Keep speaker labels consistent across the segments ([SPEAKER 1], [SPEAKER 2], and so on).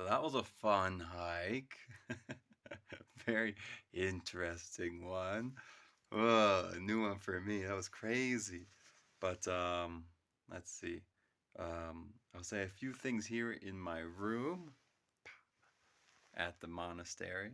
[SPEAKER 1] So that was a fun hike. Very interesting one. A new one for me. That was crazy. But let's see. I'll say a few things here in my room at the monastery,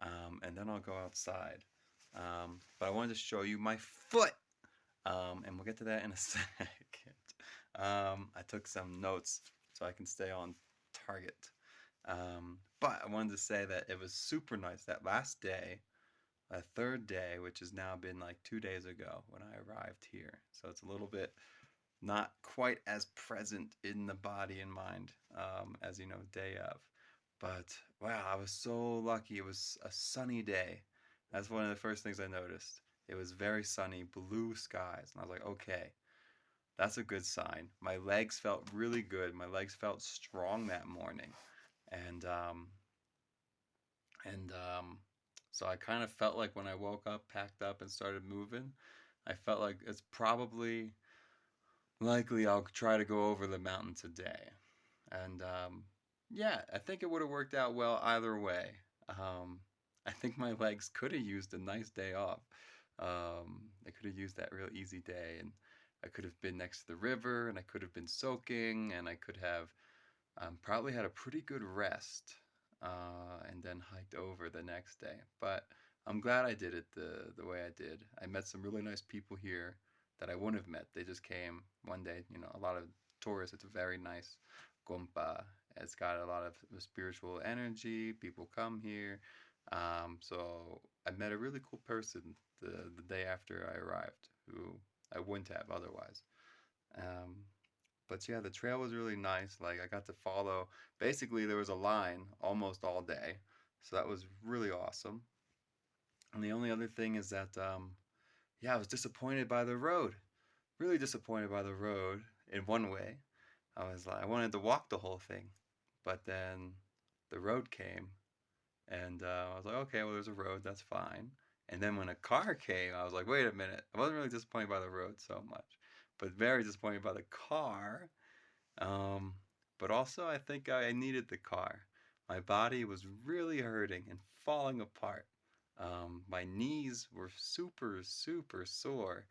[SPEAKER 1] and then I'll go outside. But I wanted to show you my foot, and we'll get to that in a second. I took some notes so I can stay on target. But I wanted to say that it was super nice that last day, a third day, which has now been like 2 days ago when I arrived here. So it's a little bit not quite as present in the body and mind as day of. But wow, I was so lucky. It was a sunny day. That's one of the first things I noticed. It was very sunny, blue skies, and I was like, okay, that's a good sign. My legs felt really good. My legs felt strong that morning, and and so I kind of felt like when I woke up, packed up, and started moving, I felt like it's probably likely I'll try to go over the mountain today. And yeah, I think it would have worked out well either way. I think my legs could have used a nice day off. I could have used that real easy day, and I could have been next to the river, and I could have been soaking, and I could have probably had a pretty good rest, and then hiked over the next day. But I'm glad I did it the way I did. I met some really nice people here that I wouldn't have met. They just came one day. A lot of tourists. It's a very nice gompa. It's got a lot of spiritual energy. People come here. So I met a really cool person the day after I arrived, who I wouldn't have otherwise. Um, but yeah, the trail was really nice. Like I got to follow. Basically, there was a line almost all day, so that was really awesome. And the only other thing is that, yeah, I was disappointed by the road. Really disappointed by the road in one way. I was like, I wanted to walk the whole thing, but then the road came, and I was like, okay, well, there's a road, that's fine. And then when a car came, I was like, wait a minute. I wasn't really disappointed by the road so much, but very disappointed by the car. Um, but also, I think I needed the car. My body was really hurting and falling apart. My knees were super, super sore,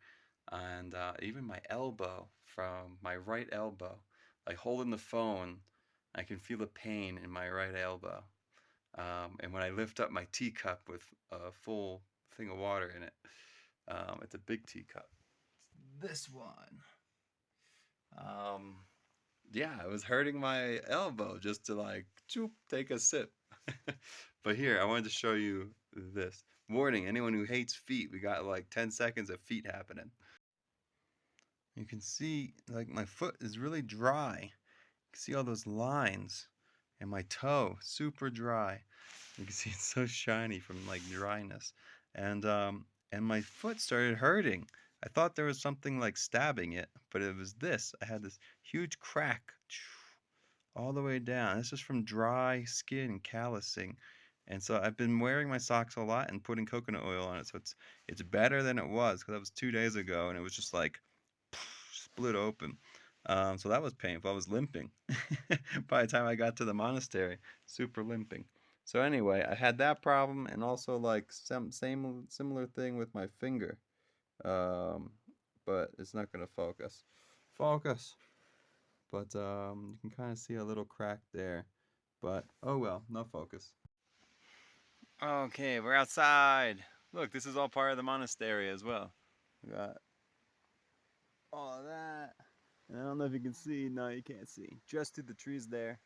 [SPEAKER 1] and even my elbow, from my right elbow, like holding the phone, I can feel the pain in my right elbow. And when I lift up my teacup with a full thing of water in it, it's a big teacup. This one. Um, yeah, it was hurting my elbow just to like choop, take a sip. But here, I wanted to show you this. Warning, anyone who hates feet, we got like 10 seconds of feet happening. You can see like my foot is really dry. You can see all those lines. And my toe, super dry. You can see it's so shiny from like dryness. And my foot started hurting. I thought there was something like stabbing it, but it was this. I had this huge crack all the way down. This is from dry skin callousing. And so I've been wearing my socks a lot and putting coconut oil on it. So it's better than it was, because that was 2 days ago and it was just like split open. So that was painful. I was limping by the time I got to the monastery, super limping. So anyway, I had that problem, and also like some same similar thing with my finger. Um, but it's not gonna focus. Focus. But you can kind of see a little crack there. But oh well, no focus. Okay, we're outside. Look, this is all part of the monastery as well. We got all of that. And I don't know if you can see. No, you can't see. Just through the trees there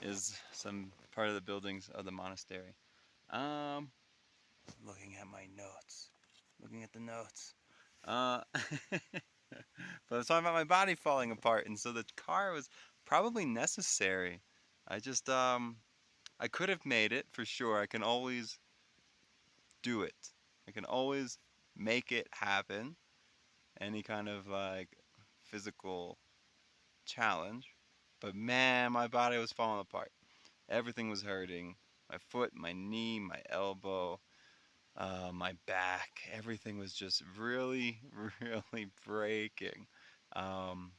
[SPEAKER 1] is some part of the buildings of the monastery. Um, Looking at my notes. Looking at the notes. Uh, but I was talking about my body falling apart, and so the car was probably necessary. I just I could have made it for sure. I can always do it. I can always make it happen. Any kind of like physical challenge. But man, my body was falling apart. Everything was hurting. My foot, my knee, my elbow, my back. Everything was just really, really breaking. Um,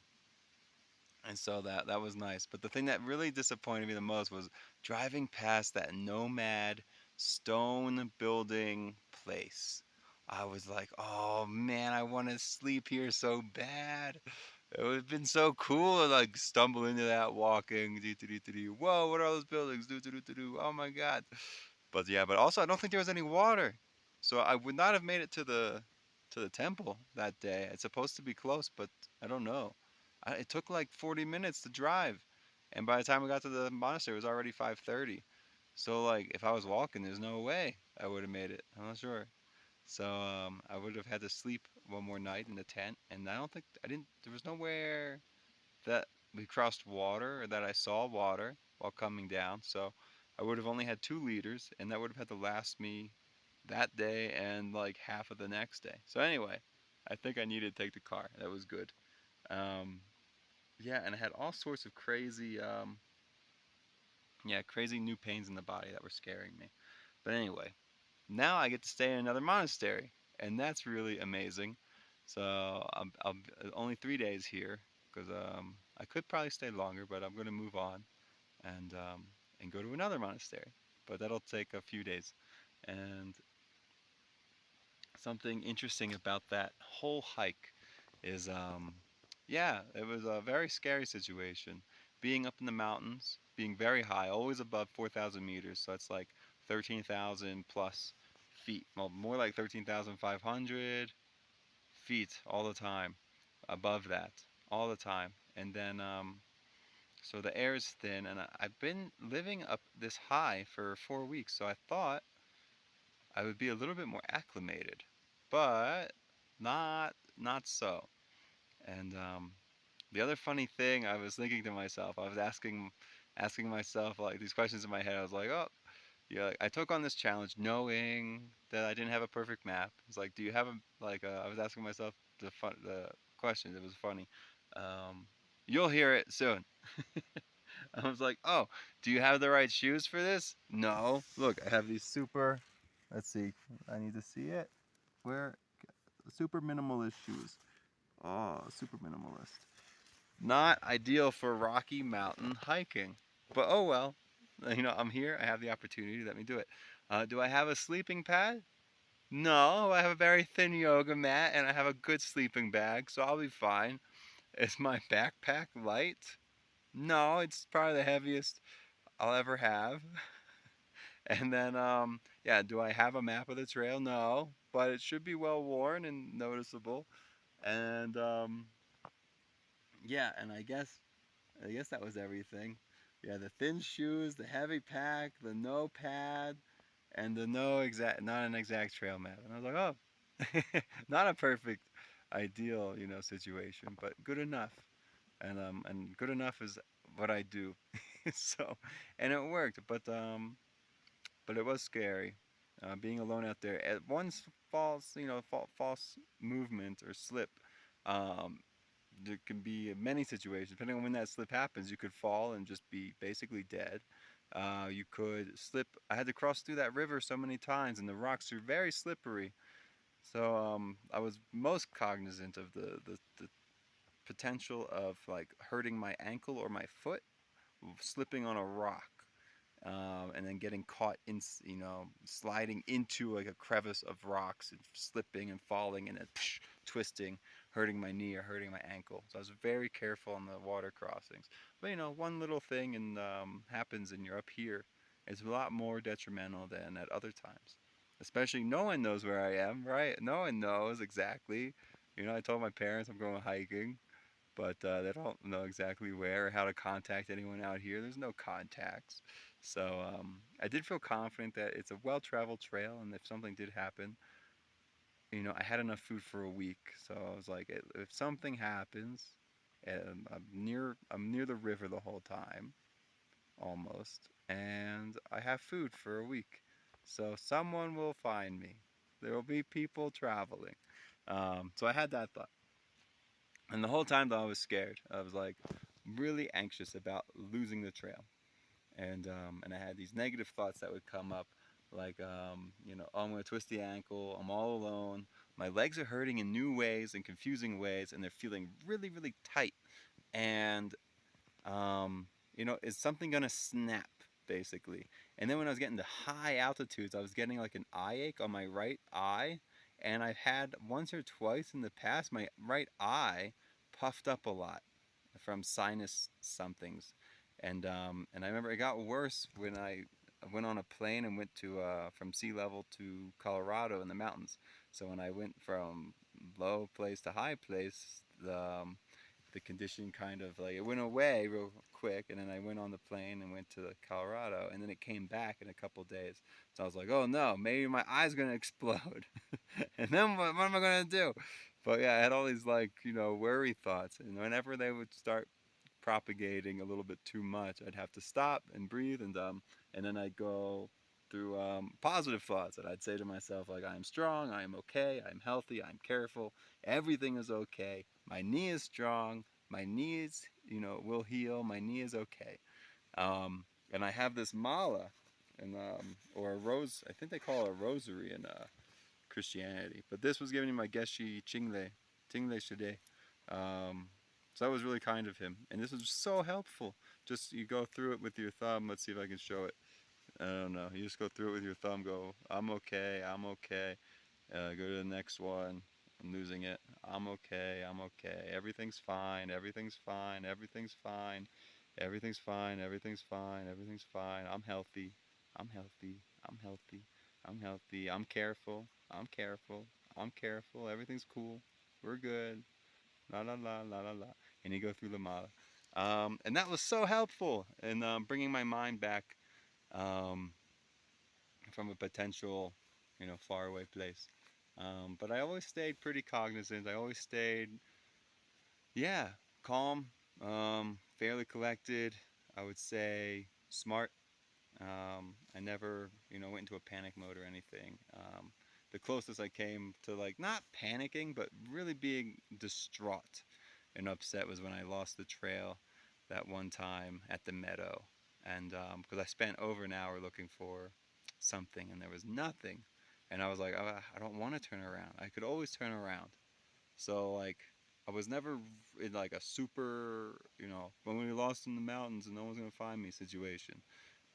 [SPEAKER 1] And so that was nice. But the thing that really disappointed me the most was driving past that nomad stone building place. I was like, oh man, I want to sleep here so bad. It would have been so cool to like stumble into that walking. Whoa, what are all those buildings? Oh my God. But yeah, but also I don't think there was any water. So I would not have made it to the temple that day. It's supposed to be close, but I don't know. It took like 40 minutes to drive. And by the time we got to the monastery, it was already 5:30. So like if I was walking, there's no way I would have made it. I'm not sure. So I would have had to sleep one more night in the tent, and I don't think I didn't. There was nowhere that we crossed water or that I saw water while coming down. So I would have only had 2 liters, and that would have had to last me that day and like half of the next day. So anyway, I think I needed to take the car. That was good. Um, yeah, and I had all sorts of crazy, yeah, crazy new pains in the body that were scaring me. But anyway, now I get to stay in another monastery, and that's really amazing. So I'm only 3 days here because I could probably stay longer, but I'm going to move on and um, and go to another monastery. But that'll take a few days. And something interesting about that whole hike is, yeah, it was a very scary situation. Being up in the mountains, being very high, always above 4,000 meters, so it's like 13,000 plus feet. Well, more like 13,500 feet all the time, above that, all the time. And then, so the air is thin, and I've been living up this high for 4 weeks, so I thought I would be a little bit more acclimated, but not so. And the other funny thing, I was thinking to myself, I was asking myself like these questions in my head. I was like, oh, yeah, like, I took on this challenge knowing that I didn't have a perfect map. It's like, do you have a like? I was asking myself the questions. It was funny. Um, you'll hear it soon. I was like, oh, do you have the right shoes for this? No. Look, I have these super. Let's see. I need to see it. Where super minimalist shoes. Oh, super minimalist. Not ideal for Rocky Mountain hiking. But oh well. I'm here. I have the opportunity. Let me do it. Do I have a sleeping pad? No, I have a very thin yoga mat and I have a good sleeping bag, so I'll be fine. Is my backpack light? No, it's probably the heaviest I'll ever have. And then, yeah, do I have a map of the trail? No, but it should be well worn and noticeable. And yeah, and I guess that was everything. Yeah, the thin shoes, the heavy pack, the no pad, and the no exact, not an exact trail map. And I was like, oh, not a perfect, ideal, situation, but good enough. And good enough is what I do. So, and it worked. But it was scary, being alone out there. At one false, false movement or slip, um, there can be many situations. Depending on when that slip happens, you could fall and just be basically dead. You could slip. I had to cross through that river so many times, and the rocks are very slippery. So I was most cognizant of the potential of like hurting my ankle or my foot, slipping on a rock, and then getting caught in, sliding into like a crevice of rocks and slipping and falling and then twisting, hurting my knee or hurting my ankle. So I was very careful on the water crossings. But one little thing and happens and you're up here, it's a lot more detrimental than at other times. Especially no one knows where I am, right? No one knows exactly. I told my parents I'm going hiking, but they don't know exactly where or how to contact anyone out here. There's no contacts. So I did feel confident that it's a well-traveled trail, and if something did happen, I had enough food for a week. So I was like, if something happens, and I'm near the river the whole time, almost, and I have food for a week. So someone will find me. There will be people traveling. So I had that thought. And the whole time though I was scared. I was like really anxious about losing the trail. And I had these negative thoughts that would come up like oh, I'm gonna twist the ankle, I'm all alone, my legs are hurting in new ways and confusing ways, and they're feeling really, really tight. And
[SPEAKER 2] you know, is something gonna snap basically? And then when I was getting to high altitudes, I was getting like an eye ache on my right eye, and I've had once or twice in the past my right eye puffed up a lot from sinus somethings, and I remember it got worse when I went on a plane and went to from sea level to Colorado in the mountains. So when I went from low place to high place, the condition kind of like it went away real quick, and then I went on the plane and went to Colorado, and then it came back in a couple days. So I was like, oh no, maybe my eye's gonna explode, and then what am I gonna do? But yeah, I had all these like worry thoughts, and whenever they would start propagating a little bit too much, I'd have to stop and breathe, and then I'd go through positive thoughts, and I'd say to myself like, I am strong, I am okay, I am healthy, I am careful, everything is okay. My knee is strong, my knees, will heal. My knee is okay. And I have this mala, and or a rose. I think they call it a rosary in Christianity. But this was given to my Geshe Chingle Shide. Um, so that was really kind of him, and this was so helpful. Just you go through it with your thumb. Let's see if I can show it. I don't know. You just go through it with your thumb. Go, I'm okay. I'm okay. Go to the next one. I'm losing it. I'm okay. I'm okay. Everything's fine. Everything's fine. Everything's fine. Everything's fine. Everything's fine. Everything's fine. I'm healthy. I'm healthy. I'm healthy. I'm healthy. I'm careful. I'm careful. I'm careful. Everything's cool. We're good. La la la la la la. And you go through the mala. And that was so helpful in bringing my mind back um, from a potential, faraway place. But I always stayed pretty cognizant. I always stayed, yeah, calm, fairly collected. I would say smart. I never, went into a panic mode or anything. The closest I came to like not panicking, but really being distraught and upset was when I lost the trail that one time at the meadow, and because I spent over an hour looking for something and there was nothing, and I was like, oh, I don't want to turn around. I could always turn around. So like I was never in like a super, when we lost in the mountains and no one's gonna find me situation.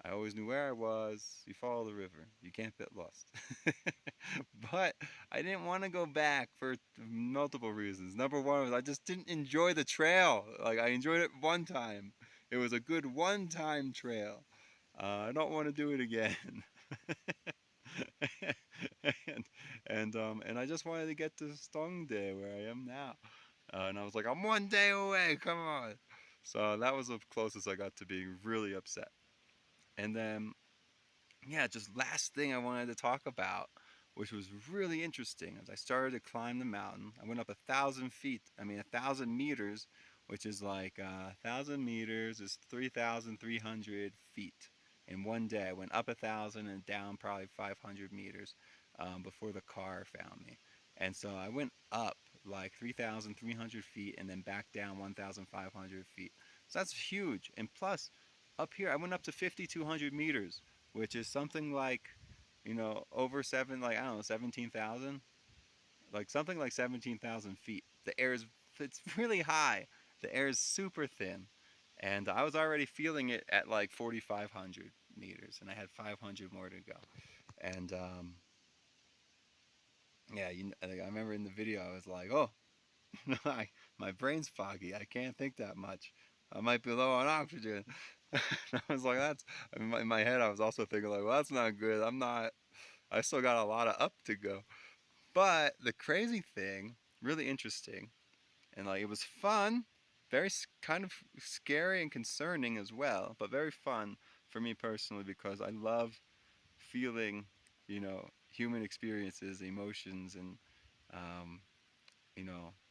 [SPEAKER 2] I always knew where I was. You follow the river. You can't get lost. But I didn't want to go back for multiple reasons. Number one was I just didn't enjoy the trail. Like I enjoyed it one time. It was a good one-time trail. I don't want to do it again. and and I just wanted to get to Stongdae where I am now. And I was like, I'm one day away. Come on. So that was the closest I got to being really upset. And then yeah, just last thing I wanted to talk about, which was really interesting, as I started to climb the mountain. I went up 1,000 feet. I mean, 1,000 meters, which is like 1,000 meters is 3,300 feet. In one day, I went up 1,000 and down probably 500 meters before the car found me. And so I went up like 3,300 feet and then back down 1,500 feet. So that's huge. And plus, up here, I went up to 5,200 meters, which is something like, over like, I don't know, 17,000, like something like 17,000 feet. The air is, it's really high. The air is super thin. And I was already feeling it at like 4,500 meters, and I had 500 more to go. And yeah, I remember in the video, I was like, oh, my brain's foggy. I can't think that much. I might be low on oxygen. I was like, that's, in my head, I was also thinking, like, well, that's not good. I still got a lot of up to go. But the crazy thing, really interesting, and like, it was fun, very kind of scary and concerning as well, but very fun for me personally because I love feeling, human experiences, emotions, and, um,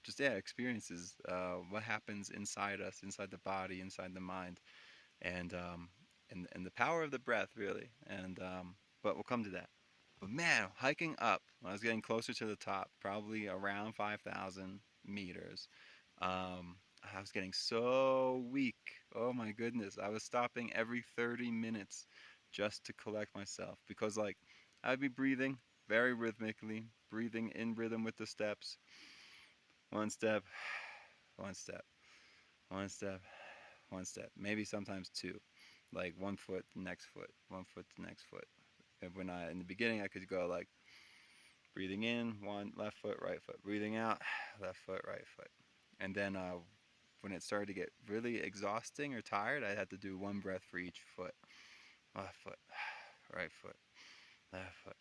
[SPEAKER 2] just yeah, experiences. What happens inside us, inside the body, inside the mind, and and the power of the breath, really. And but we'll come to that. But man, hiking up, when I was getting closer to the top, probably around 5,000 meters, I was getting so weak. Oh my goodness, I was stopping every 30 minutes just to collect myself because like I'd be breathing very rhythmically, breathing in rhythm with the steps, one step, one step, one step, one step, maybe sometimes two, like 1 foot, the next foot, 1 foot, the next foot. And when I in the beginning, I could go like breathing in, one left foot, right foot, breathing out, left foot, right foot, and then when it started to get really exhausting or tired, I had to do one breath for each foot, left foot, right foot, left foot,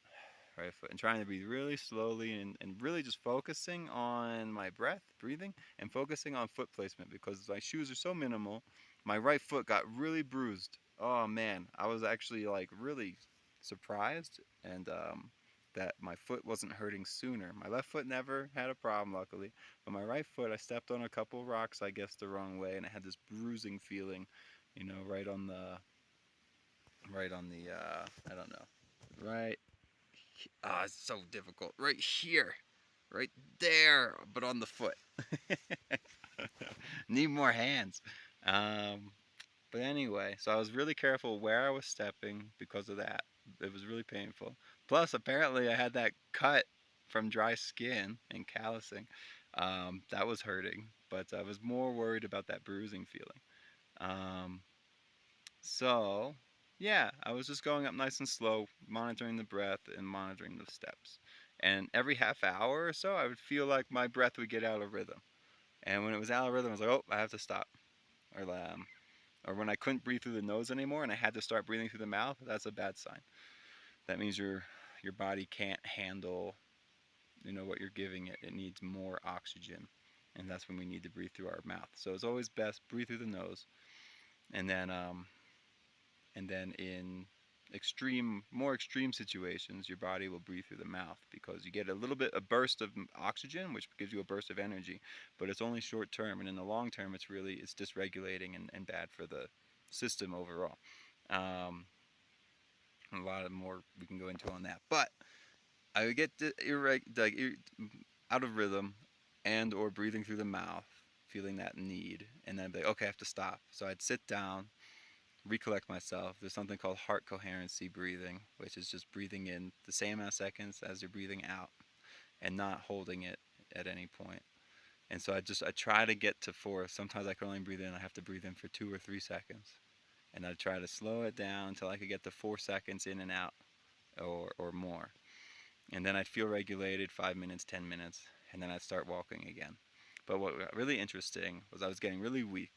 [SPEAKER 2] right foot, and trying to breathe really slowly and really just focusing on my breath, breathing, and focusing on foot placement because my shoes are so minimal. My right foot got really bruised. Oh man, I was actually like really surprised and that my foot wasn't hurting sooner. My left foot never had a problem, luckily, but my right foot, I stepped on a couple rocks, I guess, the wrong way, and I had this bruising feeling, right on the I don't know, right. Ah, it's so difficult. Right here, right there, but on the foot. Need more hands. Um, but anyway, so I was really careful where I was stepping because of that. It was really painful. Plus, apparently, I had that cut from dry skin and callousing. That was hurting, but I was more worried about that bruising feeling. Um, so, yeah, I was just going up nice and slow, monitoring the breath and monitoring the steps. And every half hour or so, I would feel like my breath would get out of rhythm. And when it was out of rhythm, I was like, oh, I have to stop. Or when I couldn't breathe through the nose anymore and I had to start breathing through the mouth, that's a bad sign. That means your body can't handle, what you're giving it. It needs more oxygen, and that's when we need to breathe through our mouth. So it's always best breathe through the nose, and then in more extreme situations, your body will breathe through the mouth because you get a burst of oxygen, which gives you a burst of energy, but it's only short term, and in the long term, it's dysregulating and bad for the system overall. Um, a lot of more we can go into on that, but I would get out of rhythm and or breathing through the mouth, feeling that need, and then I'd be like, okay, I have to stop. So I'd sit down, recollect myself. There's something called heart coherency breathing, which is just breathing in the same amount of seconds as you're breathing out and not holding it at any point. And so I try to get to 4. Sometimes I can only breathe in. I have to breathe in for 2 or 3 seconds. And I try to slow it down until I could get to 4 seconds in and out or more. And then I'd feel regulated 5 minutes, 10 minutes, and then I'd start walking again. But what got really interesting was I was getting really weak.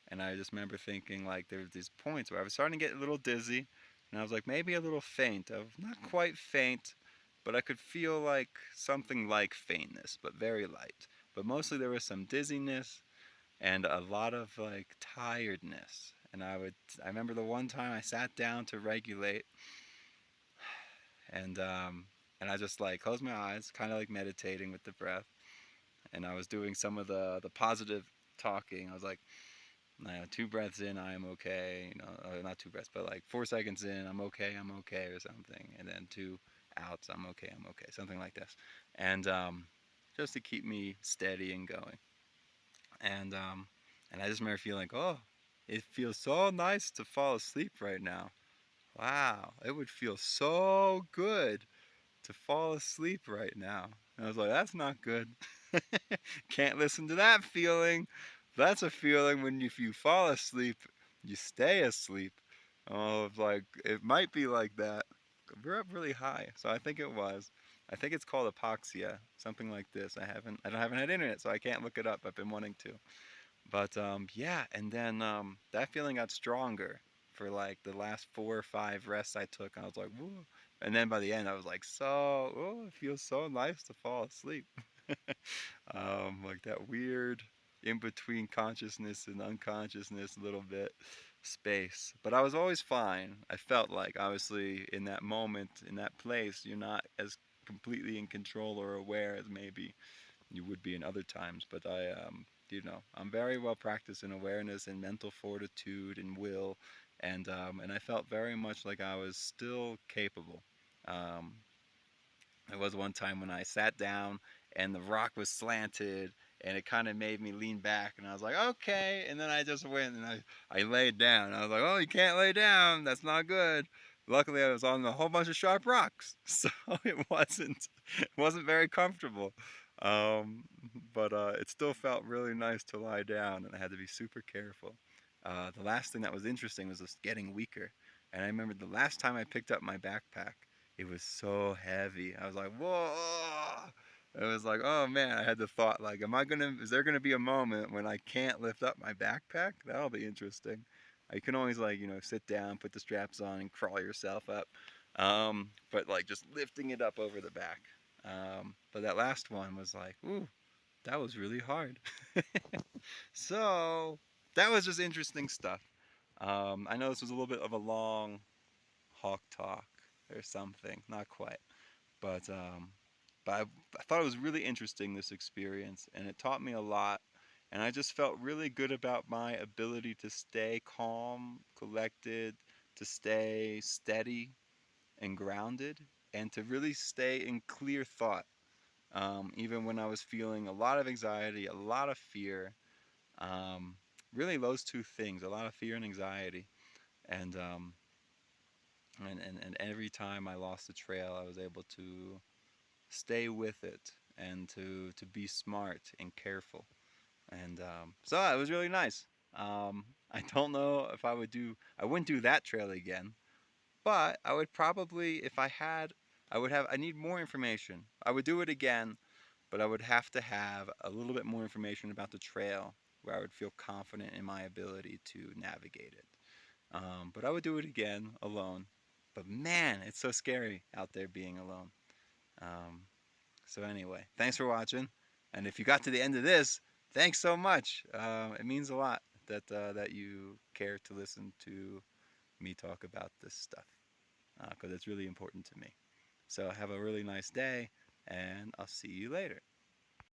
[SPEAKER 2] And I just remember thinking like there were these points where I was starting to get a little dizzy, and I was like maybe a little faint. I was not quite faint, but I could feel like something like faintness, but very light. But mostly there was some dizziness and a lot of like tiredness. And I remember the one time I sat down to regulate, and I just like closed my eyes, kind of like meditating with the breath, and I was doing some of the positive talking. I was like, 2 breaths in, I am okay. Not 2 breaths, but like 4 seconds in, I'm okay, or something. And then 2 outs, I'm okay, something like this. And just to keep me steady and going. And I just remember feeling, oh, it feels so nice to fall asleep right now. Wow, it would feel so good to fall asleep right now. And I was like, that's not good. Can't listen to that feeling. That's a feeling when if you fall asleep, you stay asleep. Oh, like it might be like that. We're up really high, so I think it was. I think it's called hypoxia, something like this. I haven't had internet, so I can't look it up. I've been wanting to, but yeah. And then that feeling got stronger for like the last 4 or 5 rests I took. I was like, woo. And then by the end, I was like, it feels so nice to fall asleep. Like that weird in between consciousness and unconsciousness a little bit space. But I was always fine. I felt like obviously in that moment, in that place, you're not as completely in control or aware as maybe you would be in other times. But I'm very well practiced in awareness and mental fortitude and will, and I felt very much like I was still capable. Um, there was one time when I sat down and the rock was slanted and it kind of made me lean back and I was like, okay. And then I just went and I laid down. I was like, oh, you can't lay down. That's not good. Luckily, I was on a whole bunch of sharp rocks, so it wasn't very comfortable. Um, but it still felt really nice to lie down, and I had to be super careful. The last thing that was interesting was just getting weaker. And I remember the last time I picked up my backpack, it was so heavy. I was like, whoa. It was like, oh man, I had the thought like, is there gonna be a moment when I can't lift up my backpack? That'll be interesting. You can always like, sit down, put the straps on and crawl yourself up. But like just lifting it up over the back. But that last one was like, ooh, that was really hard. So that was just interesting stuff. I know this was a little bit of a long hawk talk or something, not quite, but I thought it was really interesting, this experience, and it taught me a lot. And I just felt really good about my ability to stay calm, collected, to stay steady and grounded, and to really stay in clear thought, even when I was feeling a lot of anxiety, a lot of fear. Um, Really, those two things, a lot of fear and anxiety. And, and every time I lost the trail, I was able to stay with it and to be smart and careful. And so it was really nice. I don't know if I wouldn't do that trail again, but I would probably, if I had, I need more information. I would do it again, but I would have to have a little bit more information about the trail where I would feel confident in my ability to navigate it. But I would do it again alone. But man, it's so scary out there being alone. Um, so anyway, thanks for watching. And if you got to the end of this, thanks so much. It means a lot that you care to listen to me talk about this stuff because it's really important to me. So have a really nice day, and I'll see you later.